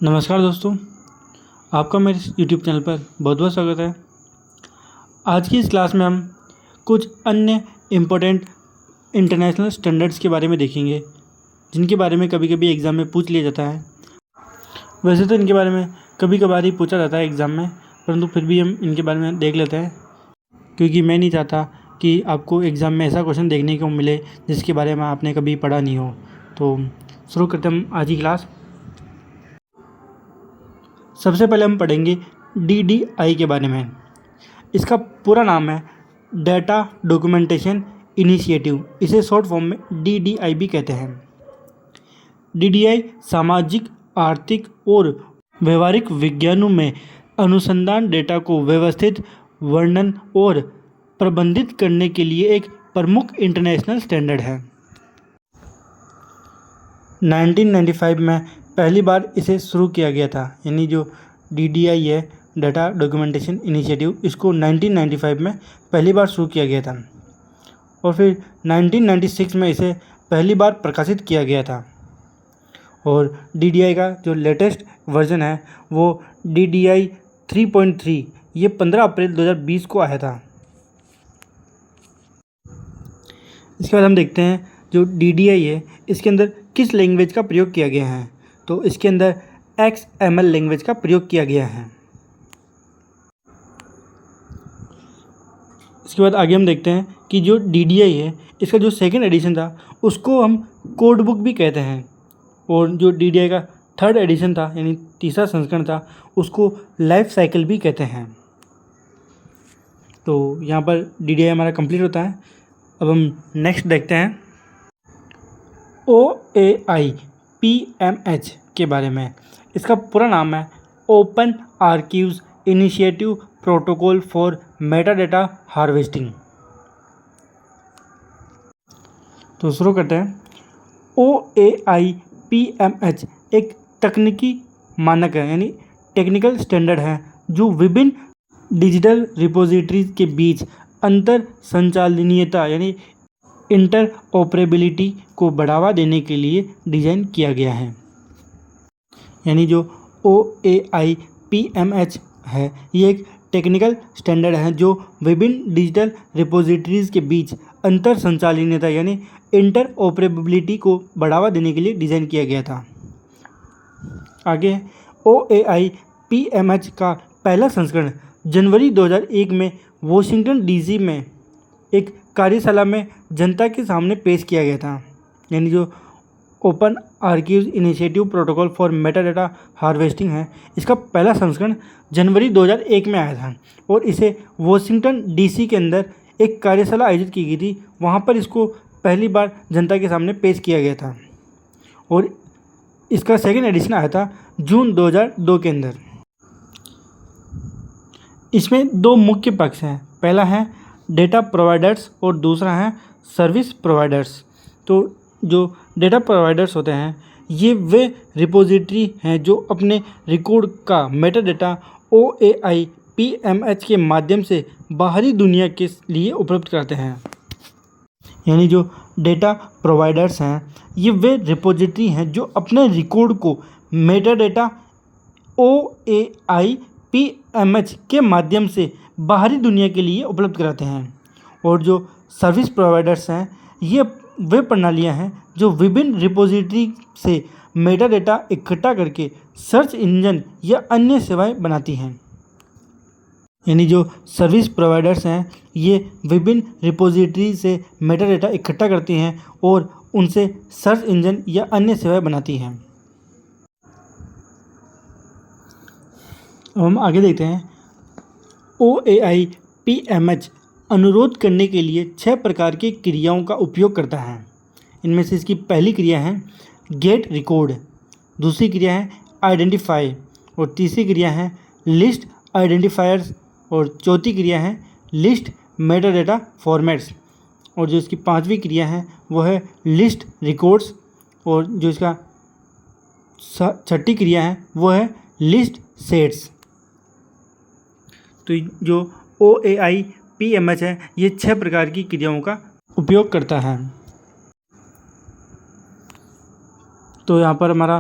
नमस्कार दोस्तों, आपका मेरे यूट्यूब चैनल पर बहुत बहुत स्वागत है। आज की इस क्लास में हम कुछ अन्य इम्पोर्टेंट इंटरनेशनल स्टैंडर्ड्स के बारे में देखेंगे, जिनके बारे में कभी कभी एग्ज़ाम में पूछ लिया जाता है। वैसे तो इनके बारे में कभी कभार ही पूछा जाता है एग्ज़ाम में, परंतु फिर भी हम इनके बारे में देख लेते हैं, क्योंकि मैं नहीं चाहता कि आपको एग्ज़ाम में ऐसा क्वेश्चन देखने को मिले जिसके बारे में आपने कभी पढ़ा नहीं हो। तो शुरू करते हम आज की क्लास। सबसे पहले हम पढ़ेंगे DDI के बारे में। इसका पूरा नाम है डाटा डॉक्यूमेंटेशन इनिशिएटिव। इसे शॉर्ट फॉर्म में DDI भी कहते हैं। DDI सामाजिक, आर्थिक और व्यवहारिक विज्ञानों में अनुसंधान डेटा को व्यवस्थित, वर्णन और प्रबंधित करने के लिए एक प्रमुख इंटरनेशनल स्टैंडर्ड है। 1995 में पहली बार इसे शुरू किया गया था। यानी जो DDI है, डाटा डॉक्यूमेंटेशन इनिशिएटिव, इसको 1995 में पहली बार शुरू किया गया था और फिर 1996 में इसे पहली बार प्रकाशित किया गया था। और DDI का जो लेटेस्ट वर्जन है वो DDI 3.3, ये 15 अप्रैल 2020 को आया था। इसके बाद हम देखते हैं जो DDI है, इसके अंदर किस लैंग्वेज का प्रयोग किया गया है। तो इसके अंदर XML लैंग्वेज का प्रयोग किया गया है। इसके बाद आगे हम देखते हैं कि जो DDI है, इसका जो सेकंड एडिशन था उसको हम कोड बुक भी कहते हैं, और जो DDI का थर्ड एडिशन था यानी तीसरा संस्करण था उसको लाइफ साइकिल भी कहते हैं। तो यहाँ पर DDI हमारा कंप्लीट होता है। अब हम नेक्स्ट देखते हैं OAI PMH के बारे में। इसका पूरा नाम है open archives initiative protocol for metadata harvesting. तो शुरू करते हैं। OAI PMH एक तकनीकी मानक है, यानी टेक्निकल स्टैंडर्ड है, जो विभिन्न डिजिटल रिपोजिटरीज के बीच अंतर संचालनीयता यानी इंटरऑपरेबिलिटी को बढ़ावा देने के लिए डिज़ाइन किया गया है। यानी जो OAI PMH है, ये एक टेक्निकल स्टैंडर्ड है जो विभिन्न डिजिटल रिपोजिटरीज के बीच अंतर संचालनीयता यानी इंटरऑपरेबिलिटी को बढ़ावा देने के लिए डिज़ाइन किया गया था। आगे OAI PMH का पहला संस्करण जनवरी 2001 में वॉशिंगटन DC में एक कार्यशाला में जनता के सामने पेश किया गया था। यानी जो open archives initiative protocol for metadata harvesting है, इसका पहला संस्करण जनवरी 2001 में आया था और इसे वॉशिंगटन DC के अंदर एक कार्यशाला आयोजित की गई थी। वहाँ पर इसको पहली बार जनता के सामने पेश किया गया था और इसका सेकेंड एडिशन आया था जून 2002 के अंदर। इसमें दो मुख्य पक्ष हैं, पहला है डेटा प्रोवाइडर्स और दूसरा है सर्विस प्रोवाइडर्स। तो जो डेटा प्रोवाइडर्स होते हैं, ये वे रिपोजिटरी हैं जो अपने रिकॉर्ड का मेटाडेटा OAI PMH के माध्यम से बाहरी दुनिया के लिए उपलब्ध कराते हैं। यानी जो डेटा प्रोवाइडर्स हैं, ये वे रिपोजिटरी हैं जो अपने रिकॉर्ड को मेटाडेटा OAI PMH के माध्यम से बाहरी दुनिया के लिए उपलब्ध कराते हैं। और जो सर्विस प्रोवाइडर्स हैं, ये वे प्रणालियां हैं जो विभिन्न रिपोजिटरी से मेटाडेटा इकट्ठा करके सर्च इंजन या अन्य सेवाएं बनाती हैं। यानी जो सर्विस प्रोवाइडर्स हैं, ये विभिन्न रिपोजिटरी से मेटाडेटा इकट्ठा करती हैं और उनसे सर्च इंजन या अन्य सेवाएं बनाती हैं। अब हम आगे देखते हैं। OAI PMH अनुरोध करने के लिए 6 प्रकार की क्रियाओं का उपयोग करता है। इनमें से इसकी पहली क्रिया है गेट रिकॉर्ड, दूसरी क्रिया है आइडेंटिफाई और तीसरी क्रिया है लिस्ट आइडेंटिफायर्स और चौथी क्रिया है लिस्ट मेटाडेटा फॉर्मेट्स और जो इसकी पांचवी क्रिया है वो है लिस्ट रिकॉर्ड्स और जो इसका छठी क्रिया है वो है लिस्ट सेट्स। तो जो OAI PMH है, ये 6 प्रकार की क्रियाओं का उपयोग करता है। तो यहाँ पर हमारा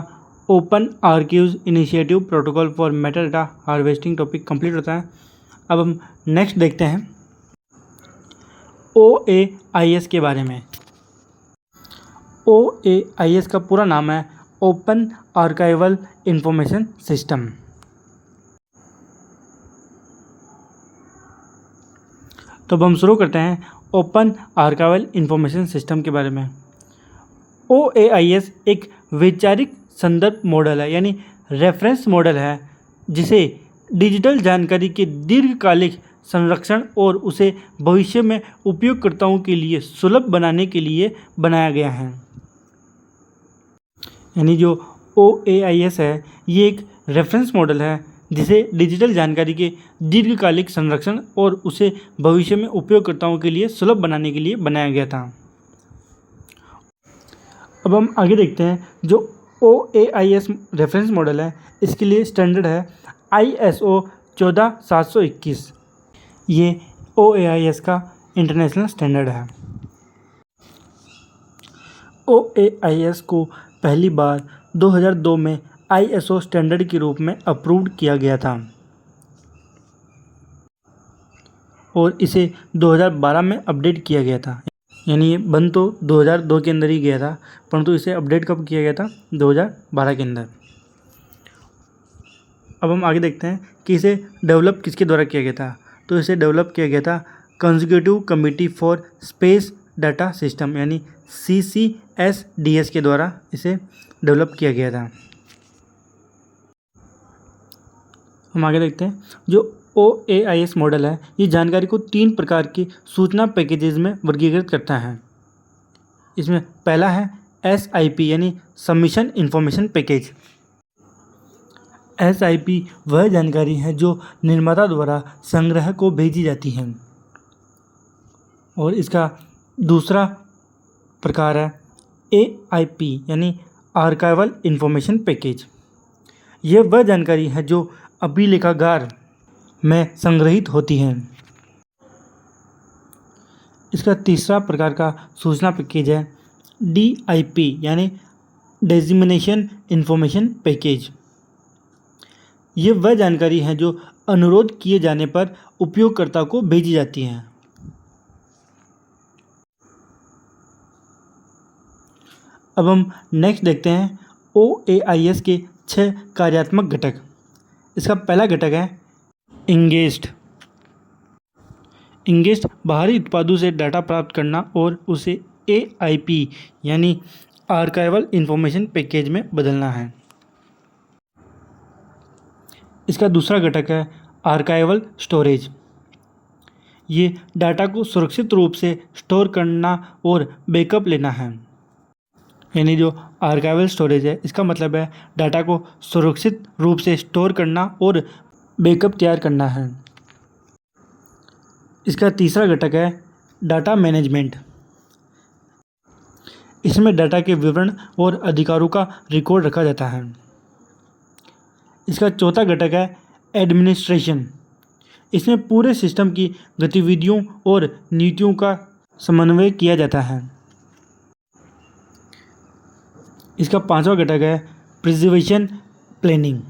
open archives initiative protocol for Meta data harvesting topic complete होता है। अब हम नेक्स्ट देखते हैं OAIS के बारे में। OAIS का पूरा नाम है ओपन आर्काइवल इंफॉर्मेशन सिस्टम। तो अब हम शुरू करते हैं ओपन आर्काइवल इंफॉर्मेशन सिस्टम के बारे में। OAIS एक वैचारिक संदर्भ मॉडल है, यानी रेफरेंस मॉडल है, जिसे डिजिटल जानकारी के दीर्घकालिक संरक्षण और उसे भविष्य में उपयोगकर्ताओं के लिए सुलभ बनाने के लिए बनाया गया है। यानी जो OAIS है ये एक रेफरेंस मॉडल है जिसे डिजिटल जानकारी के दीर्घकालिक संरक्षण और उसे भविष्य में उपयोगकर्ताओं के लिए सुलभ बनाने के लिए बनाया गया था। अब हम आगे देखते हैं जो OAIS रेफरेंस मॉडल है, इसके लिए स्टैंडर्ड है ISO 14721। ये OAIS का इंटरनेशनल स्टैंडर्ड है। OAIS को पहली बार 2002 में ISO स्टैंडर्ड के रूप में अप्रूव्ड किया गया था और इसे 2012 में अपडेट किया गया था। यानी ये बन तो 2002 के अंदर ही गया था, परंतु इसे अपडेट कब किया गया था? 2012 के अंदर। अब हम आगे देखते हैं कि इसे डेवलप किसके द्वारा किया गया था। तो इसे डेवलप किया गया था consecutive committee for space data system यानी CCSDS के द्वारा इसे डेवलप किया गया था। हम आगे देखते हैं जो OAIS मॉडल है ये जानकारी को 3 प्रकार के सूचना पैकेजेस में वर्गीकृत करता है। इसमें पहला है SIP यानी सबमिशन इंफॉर्मेशन पैकेज। SIP वह जानकारी है जो निर्माता द्वारा संग्रह को भेजी जाती है। और इसका दूसरा प्रकार है AIP यानी आर्काइवल इंफॉर्मेशन पैकेज। यह वह जानकारी है जो अभिलेखागार में संग्रहित होती है। इसका तीसरा प्रकार का सूचना पैकेज है DIP यानी डिसेमिनेशन इंफॉर्मेशन पैकेज। ये वह जानकारी है जो अनुरोध किए जाने पर उपयोगकर्ता को भेजी जाती है। अब हम नेक्स्ट देखते हैं OAIS के 6 कार्यात्मक घटक। इसका पहला घटक है इंगेज्ड। बाहरी उत्पादों से डाटा प्राप्त करना और उसे AIP यानी आर्काइवल इंफॉर्मेशन पैकेज में बदलना है। इसका दूसरा घटक है आर्काइवल स्टोरेज। ये डाटा को सुरक्षित रूप से स्टोर करना और बैकअप लेना है। यानी जो आर्काइवल स्टोरेज है इसका मतलब है डाटा को सुरक्षित रूप से स्टोर करना और बैकअप तैयार करना है। इसका तीसरा घटक है डाटा मैनेजमेंट। इसमें डाटा के विवरण और अधिकारों का रिकॉर्ड रखा जाता है। इसका चौथा घटक है एडमिनिस्ट्रेशन। इसमें पूरे सिस्टम की गतिविधियों और नीतियों का समन्वय किया जाता है। इसका पांचवा घटक है प्रिजर्वेशन प्लानिंग।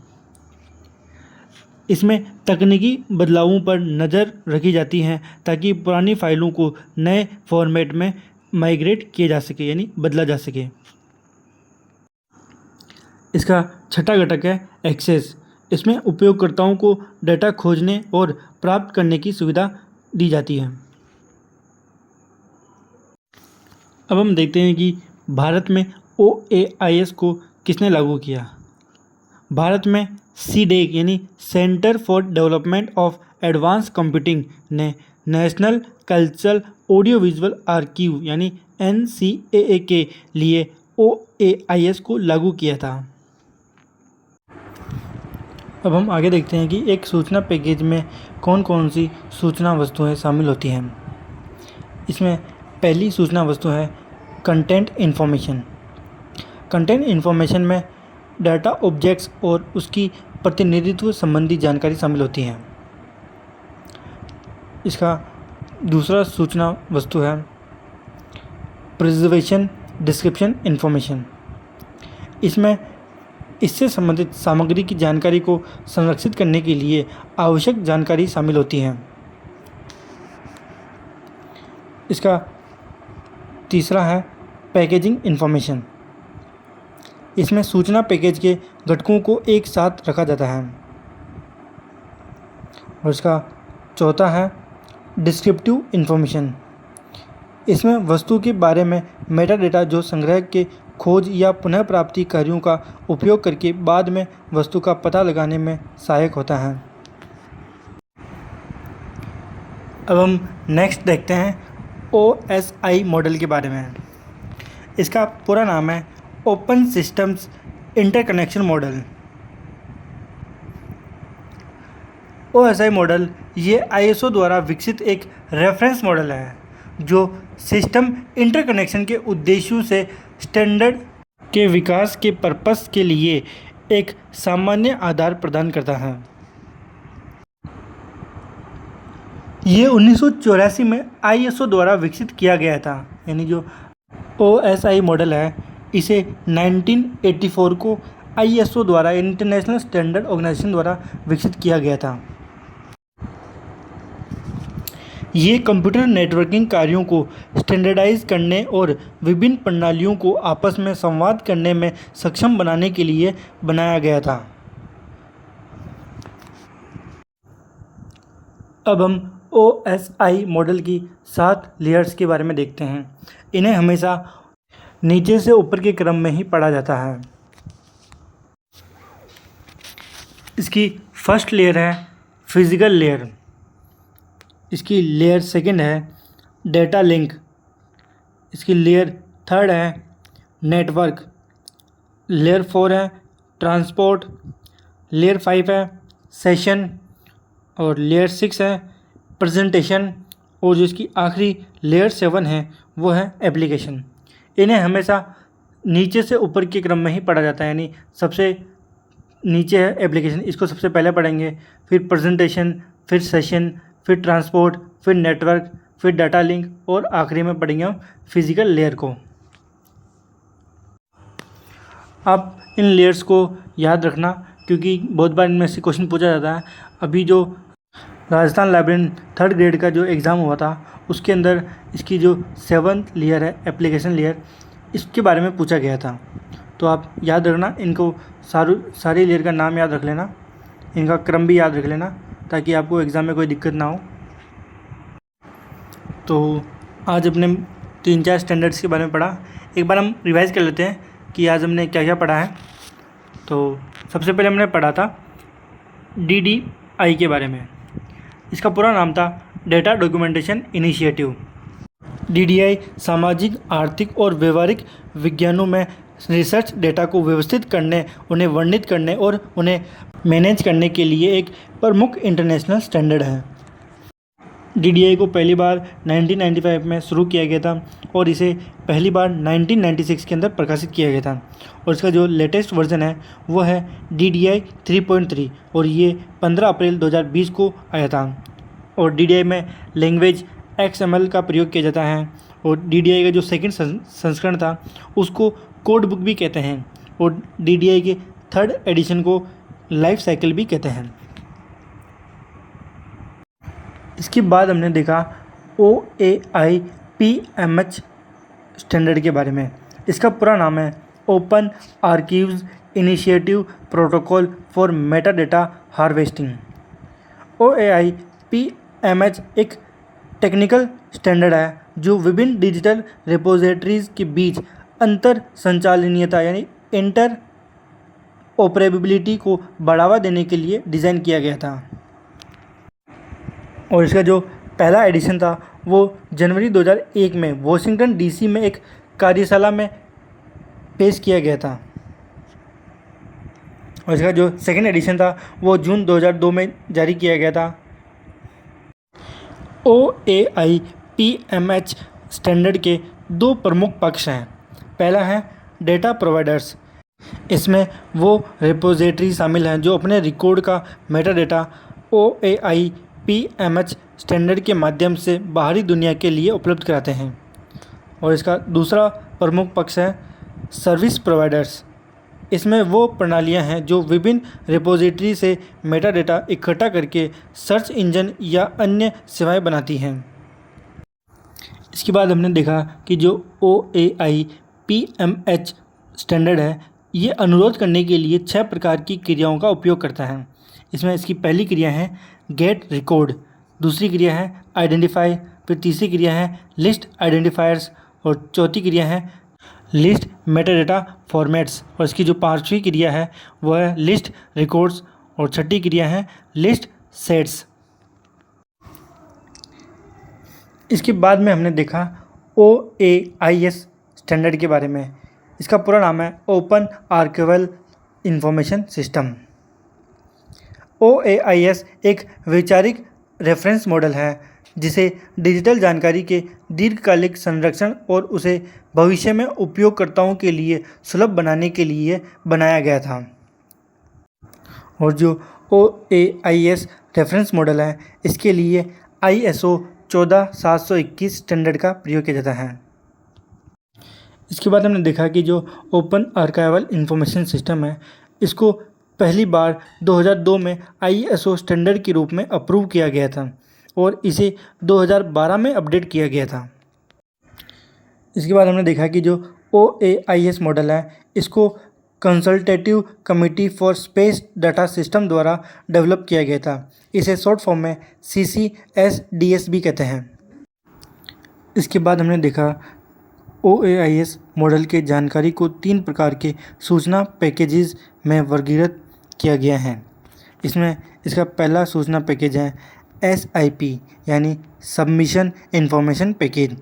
इसमें तकनीकी बदलावों पर नज़र रखी जाती है ताकि पुरानी फाइलों को नए फॉर्मेट में माइग्रेट किया जा सके यानी बदला जा सके। इसका छठा घटक है एक्सेस। इसमें उपयोगकर्ताओं को डाटा खोजने और प्राप्त करने की सुविधा दी जाती है। अब हम देखते हैं कि भारत में OAIS को किसने लागू किया। भारत में CDEC यानी centre for development of advance computing ने national cultural audio visual archive यानी NCAA के लिए OAIS को लागू किया था। अब हम आगे देखते हैं कि एक सूचना पैकेज में कौन कौन सी सूचना वस्तुएं शामिल होती हैं। इसमें पहली सूचना वस्तु है कंटेंट इन्फॉर्मेशन। कंटेंट इन्फॉर्मेशन में डाटा ऑब्जेक्ट्स और उसकी प्रतिनिधित्व संबंधी जानकारी शामिल होती है। इसका दूसरा सूचना वस्तु है प्रिजर्वेशन डिस्क्रिप्शन इन्फॉर्मेशन। इसमें इससे संबंधित सामग्री की जानकारी को संरक्षित करने के लिए आवश्यक जानकारी शामिल होती है। इसका तीसरा है पैकेजिंग इन्फॉर्मेशन। इसमें सूचना पैकेज के घटकों को एक साथ रखा जाता है। और इसका चौथा है डिस्क्रिप्टिव इन्फॉर्मेशन। इसमें वस्तु के बारे में मेटा डेटा जो संग्रह के खोज या पुनः प्राप्ति कार्यों का उपयोग करके बाद में वस्तु का पता लगाने में सहायक होता है। अब हम नेक्स्ट देखते हैं OSI मॉडल के बारे में। इसका पूरा नाम है open systems interconnection model. OSI model ये ISO द्वारा विकसित एक रेफरेंस मॉडल है जो सिस्टम इंटरकनेक्शन के उद्देश्यों से स्टैंडर्ड के विकास के पर्पस के लिए एक सामान्य आधार प्रदान करता है। ये 1984 में ISO द्वारा विकसित किया गया था। यानी जो OSI मॉडल है इसे 1984 को ISO द्वारा इंटरनेशनल स्टैंडर्ड ऑर्गेनाइजेशन द्वारा विकसित किया गया था। ये कंप्यूटर नेटवर्किंग कार्यों को स्टैंडर्डाइज करने और विभिन्न प्रणालियों को आपस में संवाद करने में सक्षम बनाने के लिए बनाया गया था। अब हम OSI मॉडल की 7 लेयर्स के बारे में देखते हैं। इन्हें हमेशा नीचे से ऊपर के क्रम में ही पढ़ा जाता है। इसकी फर्स्ट लेयर है फिजिकल लेयर। इसकी लेयर सेकंड है डेटा लिंक। इसकी लेयर थर्ड है नेटवर्क। लेयर 4 है ट्रांसपोर्ट। लेयर 5 है सेशन। और लेयर 6 है प्रेजेंटेशन। और जो इसकी आखिरी लेयर 7 है वो है एप्लीकेशन। इन्हें हमेशा नीचे से ऊपर के क्रम में ही पढ़ा जाता है। यानी सबसे नीचे है एप्लीकेशन, इसको सबसे पहले पढ़ेंगे, फिर प्रेजेंटेशन, फिर सेशन, फिर ट्रांसपोर्ट, फिर नेटवर्क, फिर डाटा लिंक और आखिरी में पढ़ेंगे हम फिजिकल लेयर को। आप इन लेयर्स को याद रखना क्योंकि बहुत बार इनमें से क्वेश्चन पूछा जाता है। अभी जो राजस्थान लाइब्रेरी 3rd ग्रेड का जो एग्ज़ाम हुआ था उसके अंदर इसकी जो 7th लेयर है एप्लीकेशन लेयर, इसके बारे में पूछा गया था। तो आप याद रखना, इनको सारी लेयर का नाम याद रख लेना, इनका क्रम भी याद रख लेना ताकि आपको एग्ज़ाम में कोई दिक्कत ना हो। तो आज अपने 3-4 स्टैंडर्ड्स के बारे में पढ़ा। एक बार हम रिवाइज़ कर लेते हैं कि आज हमने क्या क्या पढ़ा है। तो सबसे पहले हमने पढ़ा था DDI के बारे में। इसका पूरा नाम था डेटा डॉक्यूमेंटेशन इनिशिएटिव। DDI सामाजिक, आर्थिक और व्यवहारिक विज्ञानों में रिसर्च डेटा को व्यवस्थित करने, उन्हें वर्णित करने और उन्हें मैनेज करने के लिए एक प्रमुख इंटरनेशनल स्टैंडर्ड है। DDI को पहली बार 1995 में शुरू किया गया था और इसे पहली बार 1996 के अंदर प्रकाशित किया गया था। और इसका जो लेटेस्ट वर्जन है वो है DDI 3.3 और ये 15 अप्रैल 2020 को आया था। और DDI में लैंग्वेज XML का प्रयोग किया जाता है। और DDI का जो सेकंड संस्करण था उसको कोड बुक भी कहते हैं। और DDI के 3rd एडिशन को लाइफ साइकिल भी कहते हैं। इसके बाद हमने देखा OAI PMH स्टैंडर्ड के बारे में। इसका पूरा नाम है open archives initiative protocol for Meta data harvesting. OAI PMH एक टेक्निकल स्टैंडर्ड है जो विभिन्न डिजिटल रिपोजिटरीज के बीच अंतर संचालनीयता यानी इंटर ऑपरेबिलिटी को बढ़ावा देने के लिए डिज़ाइन किया गया था। और इसका जो पहला एडिशन था वो जनवरी 2001 में वॉशिंगटन DC में एक कार्यशाला में पेश किया गया था। और इसका जो सेकंड एडिशन था वो जून 2002 में जारी किया गया था। OAI PMH स्टैंडर्ड के 2 प्रमुख पक्ष हैं। पहला है डेटा प्रोवाइडर्स। इसमें वो रिपोजिटरी शामिल हैं जो अपने रिकॉर्ड का Meta data OAI PMH standard के माध्यम से बाहरी दुनिया के लिए उपलब्ध कराते हैं। और इसका दूसरा प्रमुख पक्ष है सर्विस प्रोवाइडर्स। इसमें वो प्रणालियां हैं जो विभिन्न रिपोजिटरी से मेटा डेटा इकट्ठा करके सर्च इंजन या अन्य सेवाएं बनाती हैं। इसके बाद हमने देखा कि जो OAI PMH स्टैंडर्ड है, ये अनुरोध करने के लिए 6 प्रकार की क्रियाओं का उपयोग करता है। इसमें इसकी पहली क्रिया है गेट रिकॉर्ड, दूसरी क्रिया है आइडेंटिफाई, फिर तीसरी क्रिया है लिस्ट आइडेंटिफायर्स और चौथी क्रिया है लिस्ट मेटाडेटा फॉर्मेट्स और इसकी जो पांचवी क्रिया है वह है लिस्ट रिकॉर्ड्स और छठी क्रिया है लिस्ट सेट्स। इसके बाद में हमने देखा OAIS स्टैंडर्ड के बारे में। इसका पूरा नाम है open archival information system. OAIS एक वैचारिक रेफरेंस मॉडल है जिसे डिजिटल जानकारी के दीर्घकालिक संरक्षण और उसे भविष्य में उपयोगकर्ताओं के लिए सुलभ बनाने के लिए बनाया गया था। और जो OAIS रेफरेंस मॉडल है, इसके लिए ISO 14721 स्टैंडर्ड का प्रयोग किया जाता है। इसके बाद हमने देखा कि जो ओपन आर्काइवल इंफॉर्मेशन सिस्टम है, इसको पहली बार 2002 में ISO स्टैंडर्ड के रूप में अप्रूव किया गया था और इसे 2012 में अपडेट किया गया था। इसके बाद हमने देखा कि जो OAIS मॉडल है, इसको consultative committee for space data system द्वारा डेवलप किया गया था। इसे शॉर्ट फॉर्म में CCSDS भी कहते हैं। इसके बाद हमने देखा OAIS मॉडल के जानकारी को 3 प्रकार के सूचना पैकेजेस में वर्गीकृत किया गया है। इसमें इसका पहला सूचना पैकेज है SIP यानी सबमिशन इंफॉर्मेशन पैकेज।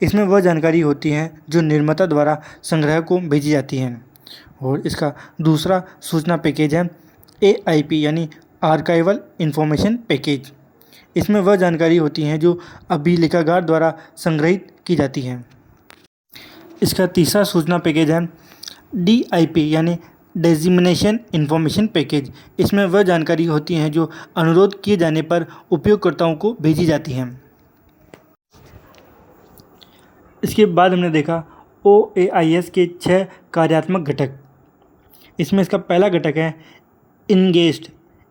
इसमें वह जानकारी होती है जो निर्माता द्वारा संग्राहक को भेजी जाती है। और इसका दूसरा सूचना पैकेज है AIP यानी आर्काइवल इंफॉर्मेशन पैकेज। इसमें वह जानकारी होती है जो अभिलेखागार द्वारा संग्रहित की जाती है। इसका तीसरा सूचना पैकेज है DIP यानी डेजिग्नेशन इंफॉर्मेशन पैकेज। इसमें वह जानकारी होती है जो अनुरोध किए जाने पर उपयोगकर्ताओं को भेजी जाती है। इसके बाद हमने देखा OAIS के 6 कार्यात्मक घटक। इसमें इसका पहला घटक है इंगेज्ड।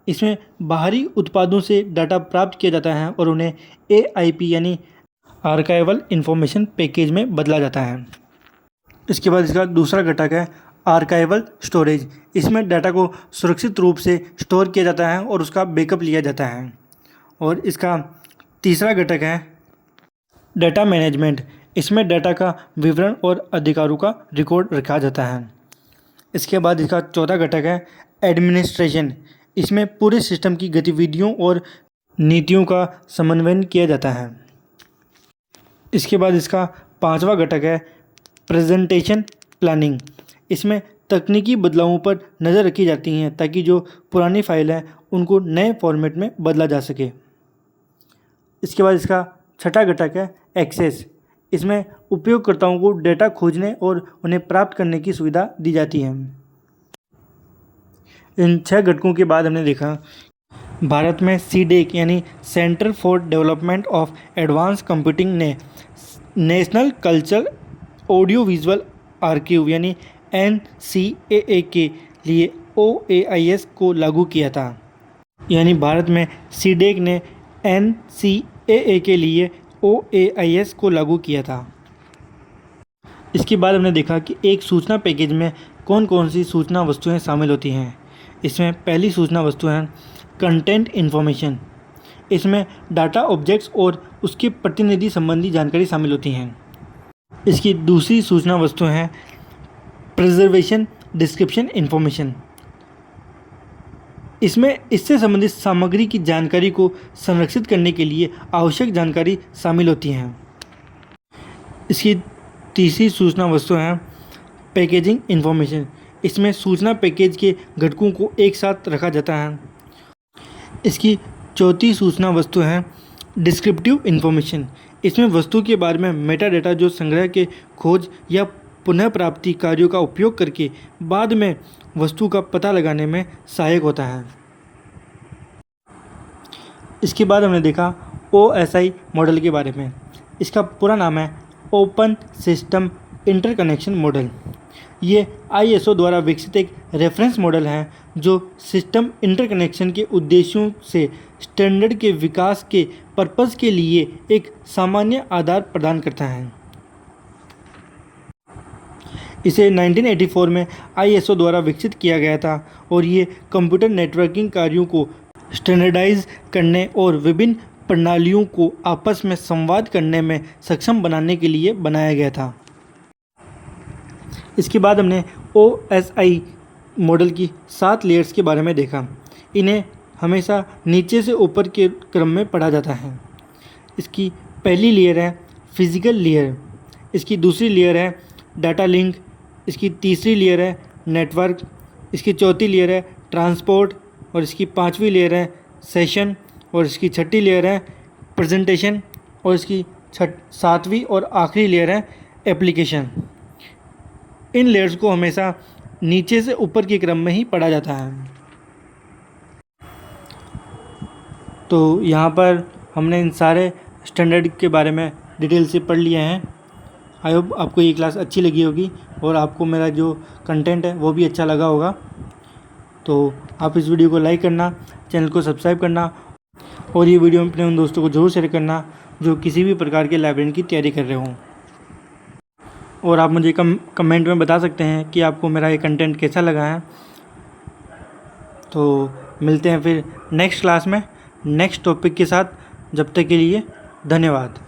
इसमें बाहरी उत्पादों से डाटा प्राप्त किया जाता है और उन्हें AIP यानी आर्काइवल इंफॉर्मेशन पैकेज में बदला जाता है। इसके बाद इसका दूसरा घटक है आर्काइवल स्टोरेज। इसमें डाटा को सुरक्षित रूप से स्टोर किया जाता है और उसका बैकअप लिया जाता है। और इसका तीसरा घटक है डाटा मैनेजमेंट। इसमें डाटा का विवरण और अधिकारों का रिकॉर्ड रखा जाता है। इसके बाद इसका चौथा घटक है एडमिनिस्ट्रेशन। इसमें पूरे सिस्टम की गतिविधियों और नीतियों का समन्वय किया जाता है। इसके बाद इसका पांचवा घटक है प्रेजेंटेशन प्लानिंग। इसमें तकनीकी बदलावों पर नज़र रखी जाती हैं ताकि जो पुरानी फाइल है उनको नए फॉर्मेट में बदला जा सके। इसके बाद इसका छठा घटक है एक्सेस। इसमें उपयोगकर्ताओं को डेटा खोजने और उन्हें प्राप्त करने की सुविधा दी जाती है। इन 6 घटकों के बाद हमने देखा भारत में CDEC यानी centre for development of advance computing ने national culture audio visual archive यानी NCAA के लिए OAIS को लागू किया था। यानी भारत में CDEC ने NCAA के लिए OAIS को लागू किया था। इसके बाद हमने देखा कि एक सूचना पैकेज में कौन कौन सी सूचना वस्तुएं शामिल होती हैं। इसमें पहली सूचना वस्तु है कंटेंट इन्फॉर्मेशन। इसमें डाटा ऑब्जेक्ट्स और उसके प्रतिनिधि संबंधी जानकारी शामिल होती हैं। इसकी दूसरी सूचना वस्तु है प्रिजर्वेशन डिस्क्रिप्शन इन्फॉर्मेशन। इसमें इससे संबंधित सामग्री की जानकारी को संरक्षित करने के लिए आवश्यक जानकारी शामिल होती हैं। इसकी तीसरी सूचना वस्तु है पैकेजिंग इन्फॉर्मेशन। इसमें सूचना पैकेज के घटकों को एक साथ रखा जाता है। इसकी चौथी सूचना वस्तु है डिस्क्रिप्टिव इन्फॉर्मेशन। इसमें वस्तु के बारे में मेटा डेटा जो संग्रह के खोज या पुनः प्राप्ति कार्यों का उपयोग करके बाद में वस्तु का पता लगाने में सहायक होता है। इसके बाद हमने देखा OSI मॉडल के बारे में। इसका पूरा नाम है ओपन सिस्टम इंटरकनेक्शन मॉडल। ये ISO द्वारा विकसित एक रेफरेंस मॉडल है जो सिस्टम इंटरकनेक्शन के उद्देश्यों से स्टैंडर्ड के विकास के पर्पस के लिए एक सामान्य आधार प्रदान करता है। इसे 1984 में ISO द्वारा विकसित किया गया था और ये कंप्यूटर नेटवर्किंग कार्यों को स्टैंडर्डाइज करने और विभिन्न प्रणालियों को आपस में संवाद करने में सक्षम बनाने के लिए बनाया गया था। इसके बाद हमने OSI मॉडल की 7 लेयर्स के बारे में देखा। इन्हें हमेशा नीचे से ऊपर के क्रम में पढ़ा जाता है। इसकी पहली लेयर है फिजिकल लेयर, इसकी दूसरी लेयर है डाटा लिंक, इसकी तीसरी लेयर है नेटवर्क, इसकी चौथी लेयर है ट्रांसपोर्ट और इसकी पांचवी लेयर है सेशन और इसकी छठी लेयर है प्रेजेंटेशन और इसकी सातवीं और आखिरी लेयर है एप्लीकेशन। इन लेयर्स को हमेशा नीचे से ऊपर के क्रम में ही पढ़ा जाता है। तो यहाँ पर हमने इन सारे स्टैंडर्ड के बारे में डिटेल से पढ़ लिए हैं। आई होप आपको ये क्लास अच्छी लगी होगी और आपको मेरा जो कंटेंट है वो भी अच्छा लगा होगा। तो आप इस वीडियो को लाइक करना, चैनल को सब्सक्राइब करना और ये वीडियो अपने उन दोस्तों को ज़रूर शेयर करना जो किसी भी प्रकार के लाइब्रेरी की तैयारी कर रहे हों। और आप मुझे कमेंट में बता सकते हैं कि आपको मेरा ये कंटेंट कैसा लगा है। तो मिलते हैं फिर नेक्स्ट क्लास में नेक्स्ट टॉपिक के साथ। जब तक के लिए धन्यवाद।